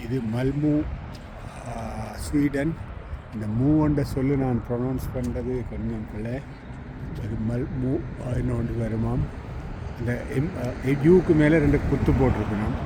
இது மல்மூ, ஸ்வீடன். இந்த மூவண்ட சொல்லி நான் ப்ரொனவுன்ஸ் பண்ணுறது கொஞ்சம் பிள்ளை. அது மல்மூ இன்னொன்று வருமாம். இந்த யூக்கு மேலே 2 குத்து போட்டிருக்கணும்.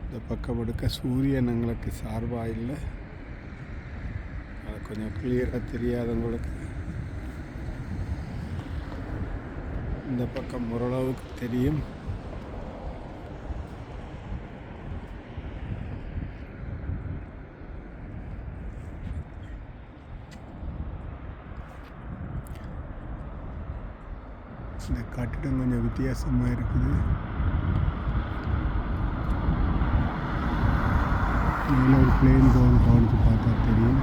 இந்த பக்கம் எடுக்க சூரியன் எங்களுக்கு சார்பாக இல்லை. அது கொஞ்சம் கிளியராக தெரியாதவங்களுக்கு இந்த பக்கம் ஓரளவுக்கு தெரியும். இந்த கட்டிடம் கொஞ்சம் வித்தியாசமாக இருக்குது. நல்ல ஒரு பிளேன் கவனித்து பார்த்தா தெரியும்.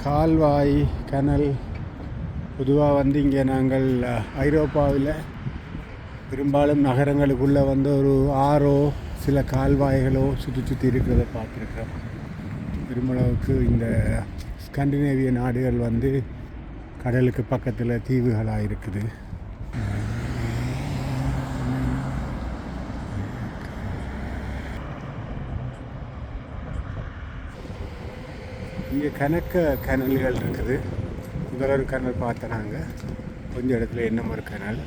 கால்வாய், கனல். பொதுவாக இங்கே நாங்கள் ஐரோப்பாவில் பெரும்பாலும் நகரங்களுக்குள்ளே ஒரு ஆறோ சில கால்வாய்களோ சுற்றி இருக்கிறத பார்த்துருக்கிறோம். பெருமளவுக்கு இந்த ஸ்கண்டினேவிய நாடுகள் கடலுக்கு பக்கத்தில் தீவுகளாக இருக்குது. இங்கே கனல்கள் இருக்குது. முதல் கனல் பார்த்த நாங்கள் கொஞ்சம் இடத்துல என்ன ஒரு கனல்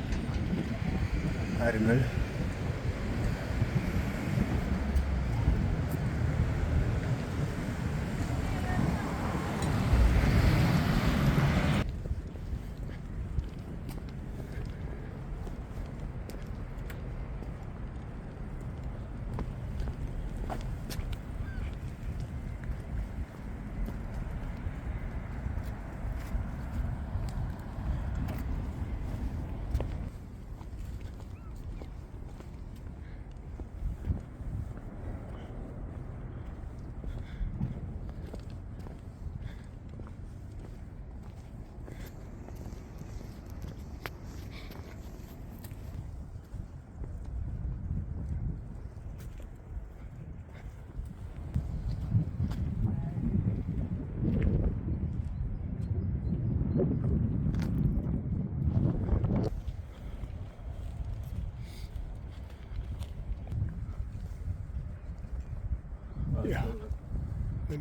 பாருங்கள்.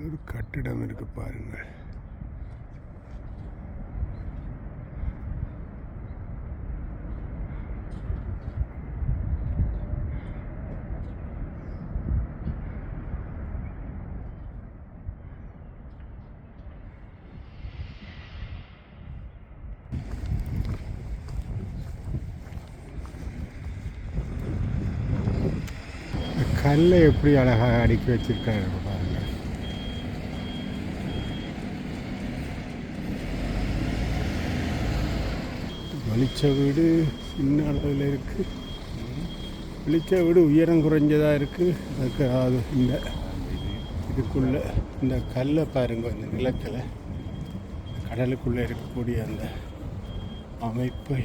ஒரு கட்டிடம் இருக்கு பாருங்கள். கல்லை எப்படி அழகாக அடுக்கி வச்சிருக்காரு பாருங்க. வெளிச்ச வீடு சின்ன அளவில் இருக்குது. வெளிச்ச வீடு உயரம் குறைஞ்சதாக இருக்குது. அதுக்கு அது இந்த இதுக்குள்ளே இந்த கல்லை பாருங்க, இந்த நிலத்தில் கடலுக்குள்ளே இருக்கக்கூடிய அந்த அமைப்பை